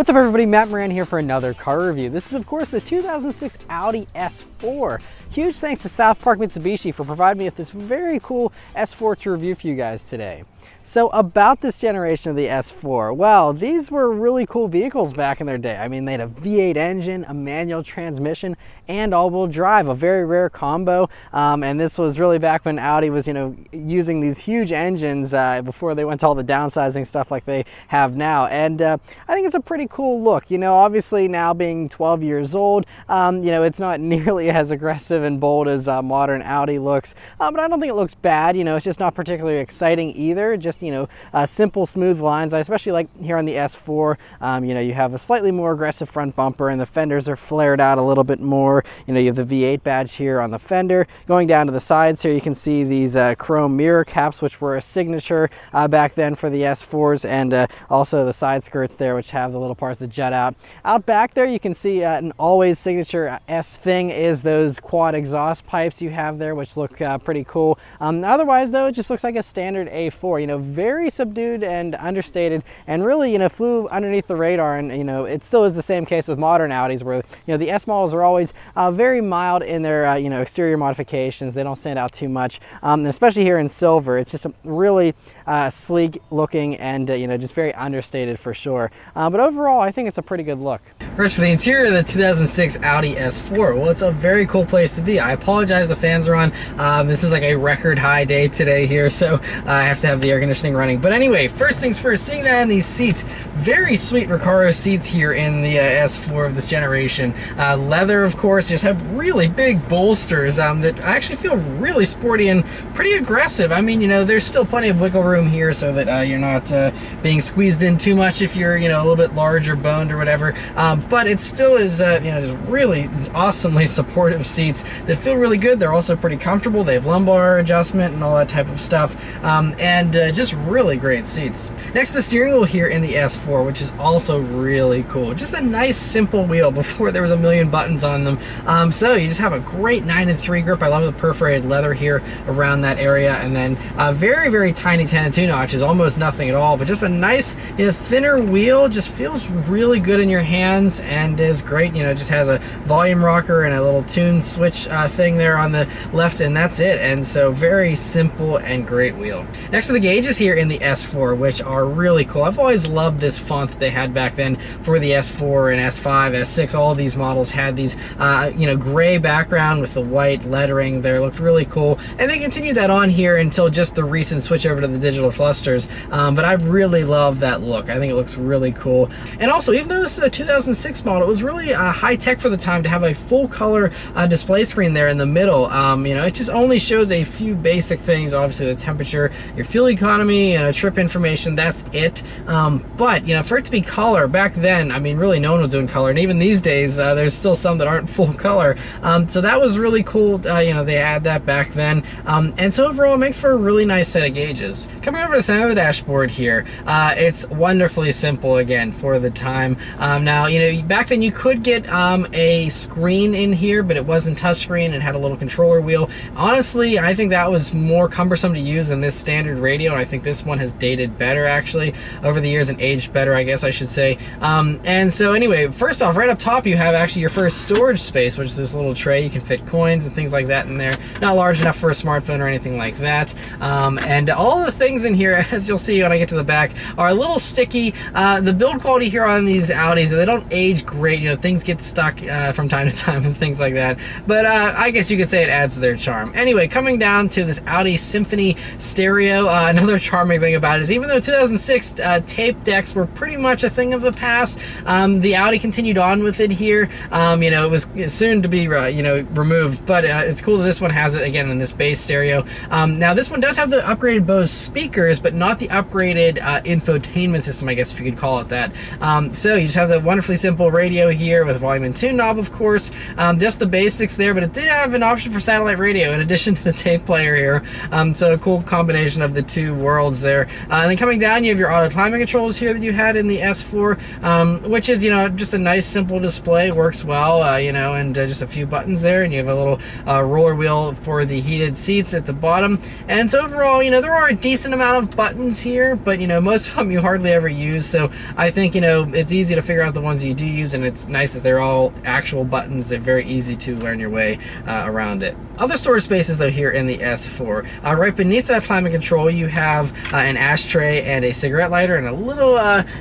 What's up everybody, Matt Moran here for another car review. This is of course the 2006 Audi S4. Huge thanks to South Park Mitsubishi for providing me with this very cool S4 to review for you guys today. So about this generation of the S4, well, these were really cool vehicles back in their day. I mean, they had a V8 engine, a manual transmission, and all-wheel drive, a very rare combo. And this was really back when Audi was, using these huge engines before they went to all the downsizing stuff like they have now. And I think it's a pretty cool look. Obviously now being 12 years old, it's not nearly as aggressive and bold as modern Audi looks, but I don't think it looks bad. It's just not particularly exciting either. Just simple, smooth lines. I especially like here on the S4, you have a slightly more aggressive front bumper and the fenders are flared out a little bit more. You have the V8 badge here on the fender. Going down to the sides here, you can see these chrome mirror caps, which were a signature back then for the S4s, and also the side skirts there, which have the little parts that jut out. Out back there, you can see an always signature S thing is those quad exhaust pipes you have there, which look pretty cool. Otherwise, though, it just looks like a standard A4. Very subdued and understated, and really, flew underneath the radar. And it still is the same case with modern Audis, where the S models are always very mild in their exterior modifications. They don't stand out too much, especially here in silver. It's just a really sleek looking and just very understated for sure. But overall, I think it's a pretty good look. First, for the interior of the 2006 Audi S4, well, it's a very cool place to be. I apologize, the fans are on. This is like a record high day today here, so I have to have the air conditioning running. But anyway, first things first, sitting down in these seats, very sweet Recaro seats here in the S4 of this generation. Leather, of course, just have really big bolsters that actually feel really sporty and pretty aggressive. I mean, there's still plenty of wiggle room here so that you're not being squeezed in too much if you're, a little bit large or boned or whatever. But it still is, just really awesomely supportive seats that feel really good. They're also pretty comfortable. They have lumbar adjustment and all that type of stuff. And just really great seats. Next to the steering wheel here in the S4, which is also really cool. Just a nice simple wheel before there was a million buttons on them. So you just have a great 9-3 grip. I love the perforated leather here around that area, and then a very, very tiny 10-2 notches, almost nothing at all, but just a nice, thinner wheel. Just feels really good in your hands and is great. It just has a volume rocker and a little tune switch thing there on the left, and that's it. And so very simple and great wheel. Next to the gauges here in the S4, which are really cool. I've always loved this font that they had back then for the S4 and S5, S6. All of these models had these, gray background with the white lettering there. Looked really cool. And they continued that on here until just the recent switch over to the digital clusters. But I really love that look. I think it looks really cool. And also, even though this is a 2006 model, it was really high tech for the time to have a full color display screen there in the middle. It just only shows a few basic things. Obviously, the temperature, your fuel economy, trip information, that's it. But for it to be color back then, I mean, really no one was doing color, and even these days there's still some that aren't full color. So that was really cool. They had that back then, and so overall it makes for a really nice set of gauges. Coming over to the center of the dashboard here, it's wonderfully simple again for the time. Now, back then you could get a screen in here, but it wasn't touchscreen. It had a little controller wheel. Honestly, I think that was more cumbersome to use than this standard radio, and I think this one has dated better actually over the years and aged better, I guess I should say. And so anyway, first off, right up top you have actually your first storage space, which is this little tray. You can fit coins and things like that in there. Not large enough for a smartphone or anything like that. And all the things in here, as you'll see when I get to the back, are a little sticky. The build quality here on these Audis, they don't age great. Things get stuck from time to time and things like that. But I guess you could say it adds to their charm. Anyway, coming down to this Audi Symphony stereo, another charming thing about it is even though 2006 tape decks were pretty much a thing of the past, the Audi continued on with it here. It was soon to be removed, but it's cool that this one has it again in this bass stereo. Now this one does have the upgraded Bose speakers, but not the upgraded infotainment system, I guess if you could call it that. So you just have the wonderfully simple radio here with a volume and tune knob, of course. Just the basics there, but it did have an option for satellite radio in addition to the tape player here. So a cool combination of the two worlds there. And then coming down, you have your auto climate controls here that you had in the S4, which is, just a nice simple display, works well, and just a few buttons there, and you have a little roller wheel for the heated seats at the bottom. And so overall, there are a decent decent amount of buttons here, but you know, most of them you hardly ever use, so I think, you know, it's easy to figure out the ones you do use, and it's nice that they're all actual buttons. They're very easy to learn your way around it. Other storage spaces though here in the S4. Right beneath that climate control you have an ashtray and a cigarette lighter and a little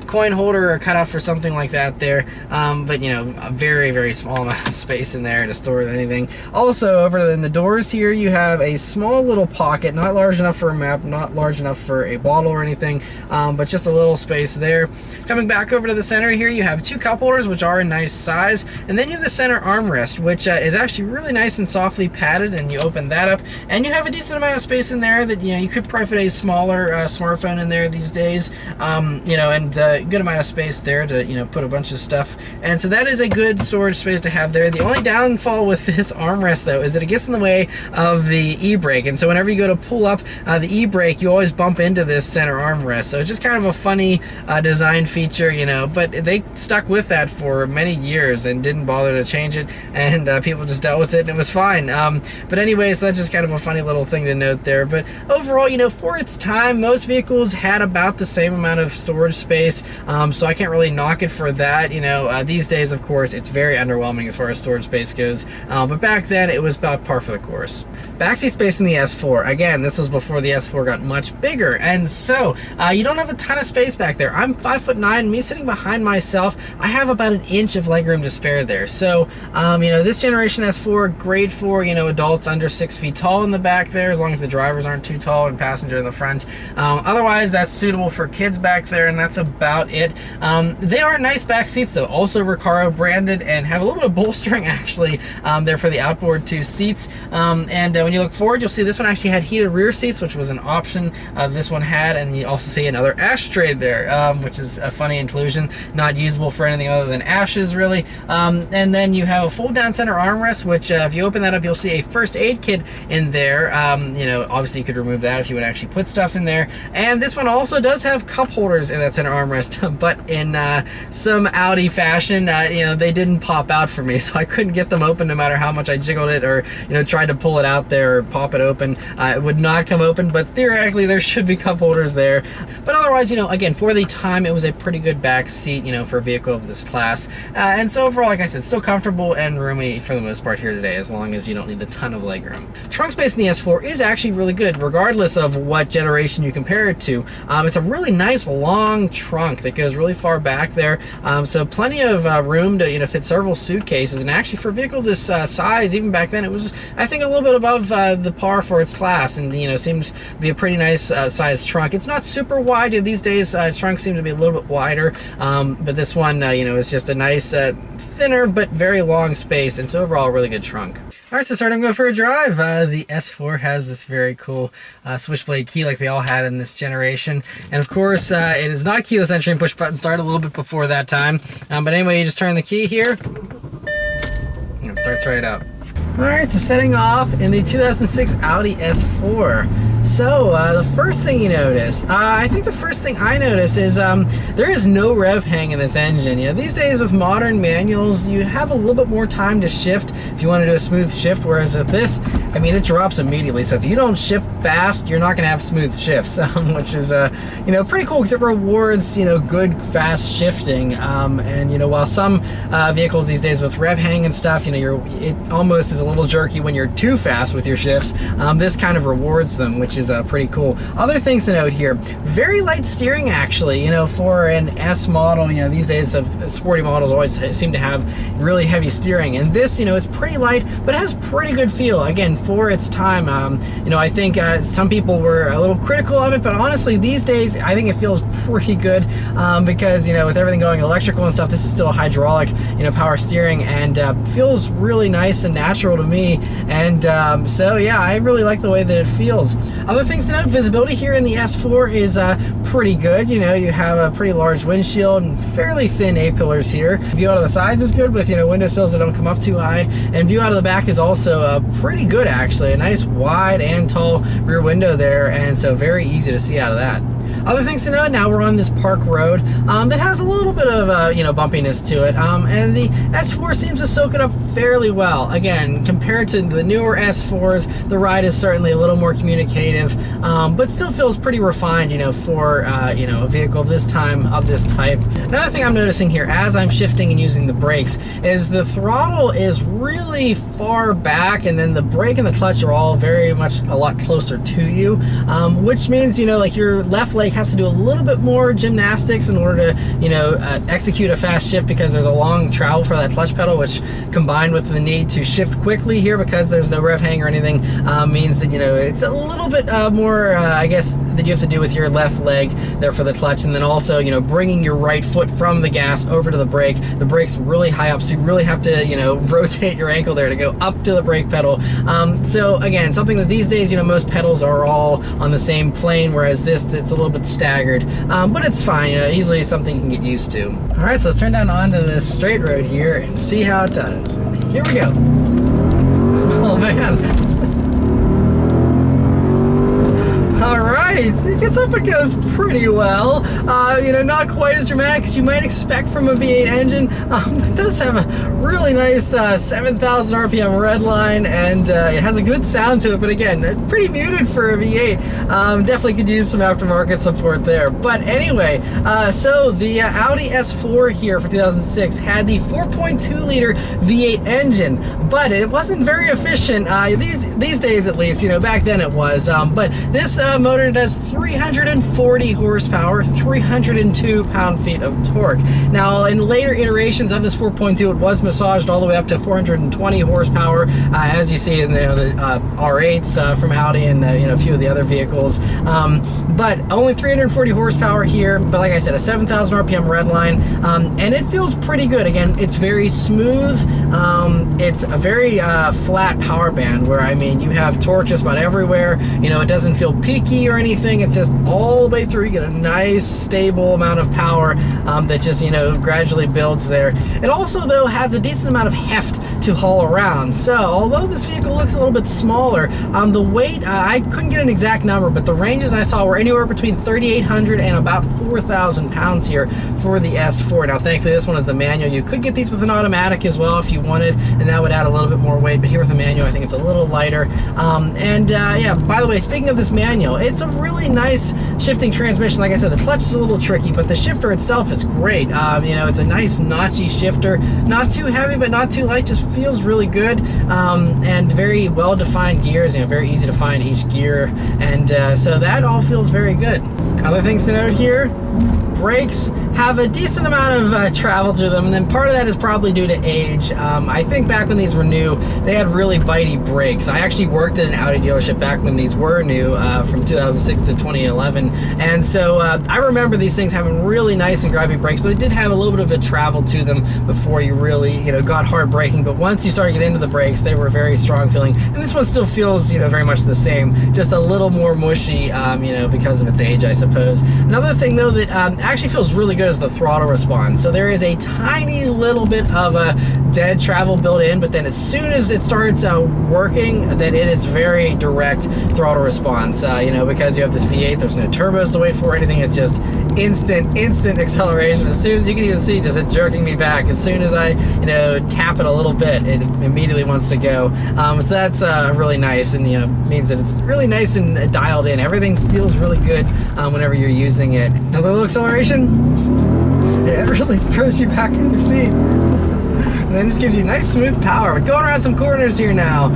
coin holder or cutout for something like that there, but you know, a very, very small amount of space in there to store anything. Also over in the doors here you have a small little pocket, not large enough for a map, not large enough for a bottle or anything, but just a little space there. Coming back over to the center here you have two cup holders, which are a nice size, and then you have the center armrest, which is actually really nice and softly padded, and you open that up and you have a decent amount of space in there that, you know, you could probably fit a smaller smartphone in there these days, you know, and a good amount of space there to, you know, put a bunch of stuff, and so that is a good storage space to have there. The only downfall with this armrest though is that it gets in the way of the e-brake, and so whenever you go to pull up the e-brake you always bump into this center armrest, so it's just kind of a funny design feature, you know, but they stuck with that for many years and didn't bother to change it, and people just dealt with it and it was fine. But anyways, that's just kind of a funny little thing to note there. But overall, you know, for its time, most vehicles had about the same amount of storage space, so I can't really knock it for that. You know, these days, of course, it's very underwhelming as far as storage space goes, but back then it was about par for the course. Backseat space in the S4. Again, this was before the S4 got much bigger, and so you don't have a ton of space back there. I'm 5'9", me sitting behind myself, I have about an inch of legroom to spare there. So, you know, this generation S4, great for, you know, adults under 6 feet tall in the back there, as long as the drivers aren't too tall and passenger in the front. Otherwise, that's suitable for kids back there, and that's about it. They are nice back seats though, also Recaro branded, and have a little bit of bolstering actually there for the outboard two seats. And when you look forward, you'll see this one actually had heated rear seats, which was an option this one had, and you also see another ashtray there, which is a funny inclusion, not usable for anything other than ashes really. And then you have a fold down center armrest, which if you open that up, you'll see a first aid kit in there. You know, obviously you could remove that if you would actually put stuff in there. And this one also does have cup holders in that center armrest, but in some Audi fashion, you know, they didn't pop out for me, so I couldn't get them open no matter how much I jiggled it or, you know, tried to pull it out there or pop it open. It would not come open, but theoretically there should be cup holders there. But otherwise, you know, again, for the time, it was a pretty good back seat, you know, for a vehicle of this class. And so overall, like I said, still comfortable and roomy for the most part here today, as long as you don't need a ton of legroom. Trunk space in the S4 is actually really good, regardless of what generation you compare it to. It's a really nice long trunk that goes really far back there, so plenty of room to, you know, fit several suitcases. And actually, for a vehicle this size, even back then, it was, I think, a little bit above the par for its class, and you know, seems to be a pretty nice sized trunk. It's not super wide. These days, trunks seem to be a little bit wider, but this one, you know, is just a nice thinner but very long space, and so overall, a really good trunk. All right, so starting to go for a drive. The S4 has this very cool switchblade key like they all had in this generation. And of course, it is not keyless entry and push button start, a little bit before that time. But anyway, you just turn the key here, and it starts right up. All right, so setting off in the 2006 Audi S4. So the first thing you notice, I think the first thing I notice is there is no rev hang in this engine. You know, these days with modern manuals, you have a little bit more time to shift if you want to do a smooth shift, whereas with this, I mean, it drops immediately. So if you don't shift fast, you're not going to have smooth shifts, which is, you know, pretty cool because it rewards, you know, good fast shifting. And you know, while some vehicles these days with rev hang and stuff, you know, it almost is a little jerky when you're too fast with your shifts. This kind of rewards them, which is pretty cool. Other things to note here, very light steering actually, you know, for an S model. You know, these days of sporty models always seem to have really heavy steering, and this, you know, is pretty light, but it has pretty good feel, again, for its time. You know, I think some people were a little critical of it, but honestly, these days, I think it feels pretty good, because, you know, with everything going electrical and stuff, this is still a hydraulic, you know, power steering, and feels really nice and natural to me, and so yeah, I really like the way that it feels. Other things to note, visibility here in the S4 is pretty good. You know, you have a pretty large windshield and fairly thin A-pillars here. View out of the sides is good with, you know, windowsills that don't come up too high, and view out of the back is also pretty good actually. A nice wide and tall rear window there, and so very easy to see out of that. Other things to note, now we're on this park road that has a little bit of bumpiness to it, and the S4 seems to soak it up fairly well. Again, compared to the newer S4s, the ride is certainly a little more communicative, but still feels pretty refined, for a vehicle of this type. Another thing I'm noticing here as I'm shifting and using the brakes is the throttle is really far back, and then the brake and the clutch are all very much a lot closer to you, which means like your left leg has to do a little bit more gymnastics in order to execute a fast shift, because there's a long travel for that clutch pedal, which combined with the need to shift quickly here because there's no rev hang or anything means that it's a little bit more I guess that you have to do with your left leg there for the clutch, and then also bringing your right foot from the gas over to the brake. The brake's really high up, so you really have to rotate your ankle there to go up to the brake pedal. So again, something that these days most pedals are all on the same plane, whereas this, it's a little bit staggered, but it's fine. Easily something you can get used to. All right, so let's turn down onto this straight road here and see how it does. Here we go. Oh man. All right, it gets up and goes pretty well. Not quite as dramatic as you might expect from a V8 engine. It does have a really nice 7,000 RPM red line, and it has a good sound to it, but again, pretty muted for a V8. Definitely could use some aftermarket support there. But anyway, so the Audi S4 here for 2006 had the 4.2 liter V8 engine, but it wasn't very efficient. These days at least, back then it was, but this motor does 340 horsepower, 302 pound-feet of torque. Now, in later iterations of this 4.2, it was massaged all the way up to 420 horsepower, as you see in the R8s from Audi and a few of the other vehicles. But only 340 horsepower here, but like I said, a 7,000 RPM red line, and it feels pretty good. Again, it's very smooth. It's a very flat power band where, you have torque just about everywhere. It doesn't feel peaky or anything. It's just all the way through. You get a nice stable amount of power that just gradually builds there. It also though has a decent amount of heft to haul around. So although this vehicle looks a little bit smaller, the weight, I couldn't get an exact number, but the ranges I saw were anywhere between 3,800 and about 4,000 pounds here for the S4. Now thankfully this one is the manual. You could get these with an automatic as well if you wanted, and that would add a little bit more weight, but here with the manual I think it's a little lighter. Yeah, by the way, speaking of this manual, it's a really nice shifting transmission. Like I said, the clutch is a little tricky, but the shifter itself is great. It's a nice notchy shifter, not too heavy but not too light, just feels really good, and very well defined gears, very easy to find each gear, and so that all feels very good. Other things to note here: brakes have a decent amount of travel to them, and then part of that is probably due to age. I think back when these were new, they had really bitey brakes. I actually worked at an Audi dealership back when these were new, from 2006 to 2011, and so I remember these things having really nice and grabby brakes, but they did have a little bit of a travel to them before you really got hard braking. But once you started to get into the brakes, they were very strong feeling, and this one still feels very much the same, just a little more mushy, because of its age, I suppose. Another thing though that actually feels really good is the throttle response. So there is a tiny little bit of a dead travel built in, but then as soon as it starts working, then it is very direct throttle response. Because you have this V8, there's no turbos to wait for or anything. It's just instant acceleration. As soon as you can even see, just it jerking me back. As soon as I tap it a little bit, it immediately wants to go. So that's really nice, and means that it's really nice and dialed in. Everything feels really good whenever you're using it. Another little acceleration. It really throws you back in your seat. And then just gives you nice smooth power. We're going around some corners here now.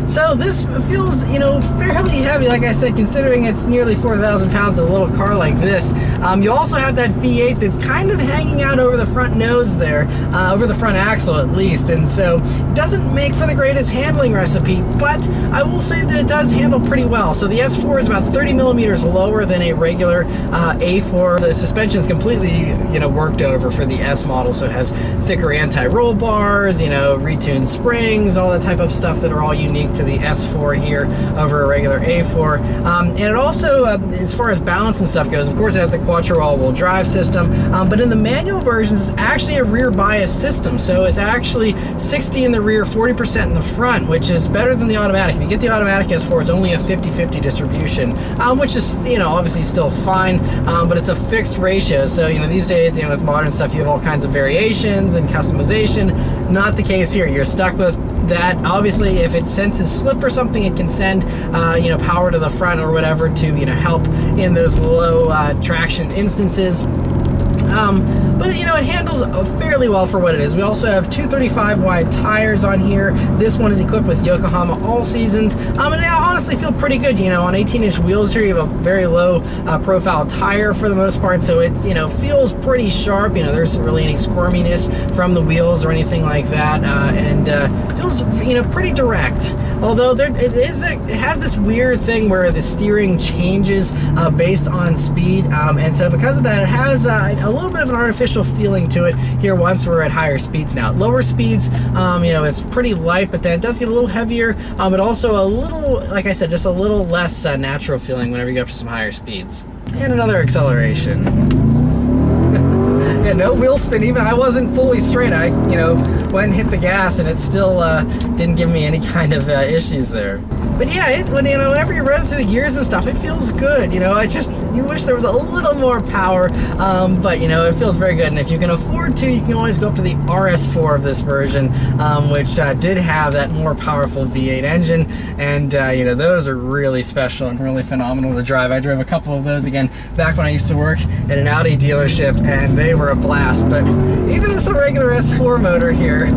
So this feels, fairly heavy, like I said, considering it's nearly 4,000 pounds in a little car like this. You also have that V8 that's kind of hanging out over the front nose there, over the front axle at least, and so it doesn't make for the greatest handling recipe, but I will say that it does handle pretty well. So the S4 is about 30 millimeters lower than a regular A4. The suspension is completely, worked over for the S model, so it has thicker anti-roll bars, retuned springs, all that type of stuff that that are all unique to the S4 here over a regular A4. And it also, as far as balance and stuff goes, of course it has the Quattro all-wheel drive system, but in the manual versions it's actually a rear bias system, so it's actually 60 in the rear, 40% in the front, which is better than the automatic. If you get the automatic S4, it's only a 50-50 distribution, which is, you know, obviously still fine, but it's a fixed ratio. So, you know, these days, you know, with modern stuff, you have all kinds of variations and customization. Not the case here. You're stuck with that. Obviously, if it senses slip or something, it can send, you know, power to the front or whatever to, you know, help in those low traction instances. But you know, it handles fairly well for what it is. We also have 235 wide tires on here. This one is equipped with Yokohama All Seasons, and they honestly feel pretty good. You know, on 18-inch wheels here, you have a very low profile tire for the most part, so it, you know, feels pretty sharp. You know, there isn't really any squirminess from the wheels or anything like that, and feels, you know, pretty direct. Although it has this weird thing where the steering changes based on speed, and so because of that, it has a little bit of an artificial feeling to it here once we're at higher speeds now. At lower speeds, you know, it's pretty light, but then it does get a little heavier, but also a little, like I said, just a little less natural feeling whenever you go up to some higher speeds. And another acceleration. Yeah, no wheel spin. Even I wasn't fully straight. I, you know, went and hit the gas, and it still didn't give me any kind of issues there. But yeah, whenever you're running through the gears and stuff, it feels good. You know, you wish there was a little more power, but you know, it feels very good. And if you can afford to, you can always go up to the RS4 of this version, which did have that more powerful V8 engine, and you know, those are really special and really phenomenal to drive. I drove a couple of those again back when I used to work at an Audi dealership, and they were a blast. But even with the regular S4 motor here,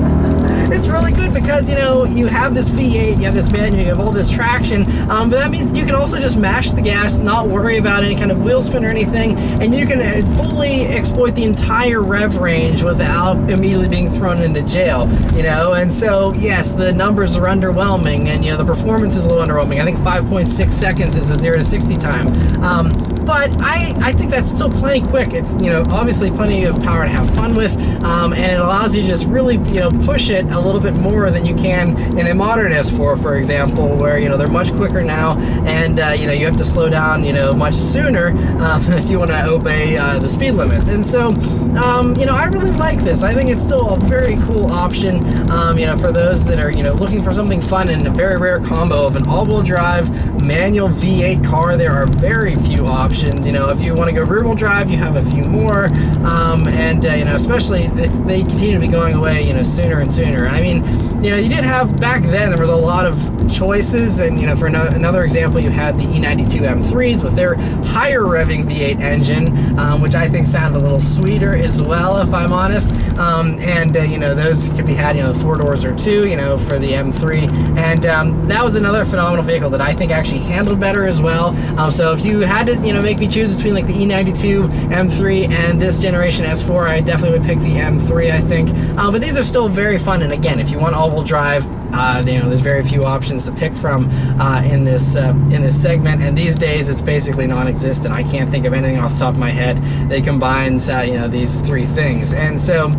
it's really good because, you know, you have this V8, you have this manual, you have all this traction, but that means you can also just mash the gas, not worry about any kind of wheel spin or anything, and you can fully exploit the entire rev range without immediately being thrown into jail, you know. And so, yes, the numbers are underwhelming, and, you know, the performance is a little underwhelming. I think 5.6 seconds is the 0 to 60 time. But I think that's still plenty quick. It's, you know, obviously plenty of power to have fun with, and it allows you to just really, you know, push it a little bit more than you can in a modern S4, for example, where, you know, they're much quicker now, and you know, you have to slow down, you know, much sooner if you want to obey the speed limits. And so, you know, I really like this. I think it's still a very cool option, you know, for those that are, you know, looking for something fun in a very rare combo of an all-wheel drive manual V8 car. There are very few options. You know, if you want to go rear-wheel drive, you have a few more, and you know, especially they continue to be going away, you know, sooner and sooner. I mean, you know, you did have back then, there was a lot of choices, and you know, for another example, you had the E92 M3s with their higher revving V8 engine, which I think sounded a little sweeter as well, if I'm honest. And you know, those could be had, you know, 4 doors or 2, you know, for the M3, and that was another phenomenal vehicle that I think actually handled better as well. So if you had to, you know, make me choose between like the E92 M3 and this generation S4, I definitely would pick the M3, I think. But these are still very fun, and again, if you want all-wheel drive, you know, there's very few options to pick from in this segment, and these days it's basically non-existent. I can't think of anything off the top of my head that combines you know, these 3 things, and so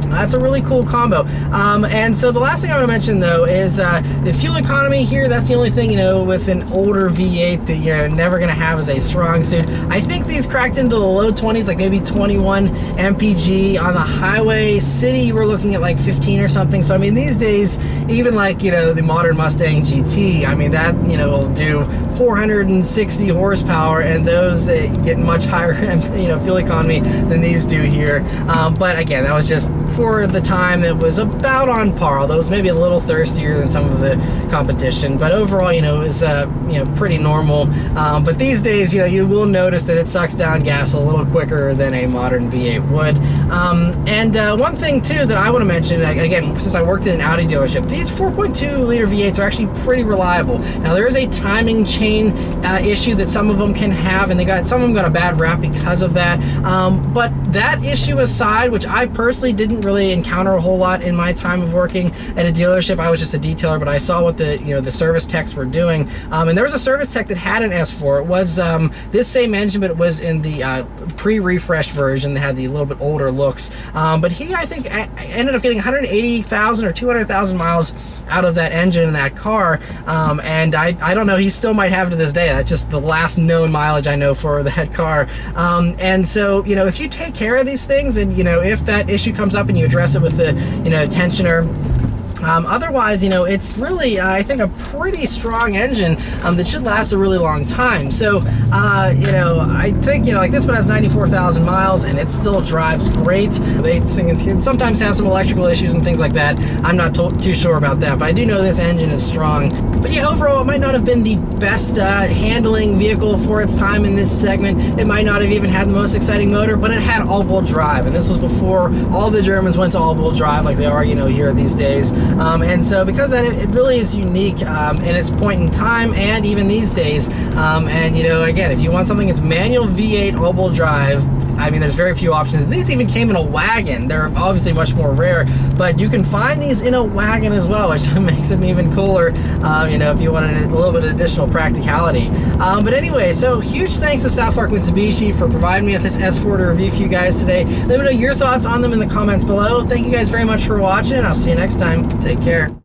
that's a really cool combo. And so the last thing I want to mention, though, is the fuel economy here. That's the only thing, you know, with an older V8 that you're never going to have as a strong suit. I think these cracked into the low 20s, like maybe 21 mpg on the highway. City, we're looking at like 15 or something. So, I mean, these days, even like, you know, the modern Mustang GT, I mean, that, you know, will do 460 horsepower, and those get much higher, you know, fuel economy than these do here. But again, that was just for the time. It was about on par, although it was maybe a little thirstier than some of the competition, but overall, you know, it was you know, pretty normal. But these days, you know, you will notice that it sucks down gas a little quicker than a modern V8 would. And one thing too that I want to mention, again, since I worked in an Audi dealership, these 4.2 liter V8s are actually pretty reliable. Now, there is a timing change chain issue that some of them can have, and some of them got a bad rap because of that. But that issue aside, which I personally didn't really encounter a whole lot in my time of working at a dealership. I was just a detailer, but I saw what the service techs were doing. And there was a service tech that had an S4. It was this same engine, but it was in the pre-refresh version that had the little bit older looks. But he, I think, ended up getting 180,000 or 200,000 miles out of that engine in that car, and I don't know, he still might have to this day. That's just the last known mileage I know for that car. And so, if you take care of these things, and if that issue comes up and you address it with the tensioner, otherwise, it's really, I think, a pretty strong engine that should last a really long time. So, I think, like this one has 94,000 miles and it still drives great. They can sometimes have some electrical issues and things like that. I'm not too sure about that, but I do know this engine is strong. But yeah, overall, it might not have been the best handling vehicle for its time in this segment. It might not have even had the most exciting motor, but it had all-wheel drive, and this was before all the Germans went to all-wheel drive like they are, here these days. And so because of that, it really is unique in its point in time and even these days. And again, if you want something that's manual V8 all-wheel drive, I mean, there's very few options. These even came in a wagon. They're obviously much more rare, but you can find these in a wagon as well, which makes them even cooler, if you wanted a little bit of additional practicality. But anyway, so huge thanks to South Park Mitsubishi for providing me with this S4 to review for you guys today. Let me know your thoughts on them in the comments below. Thank you guys very much for watching, and I'll see you next time. Take care.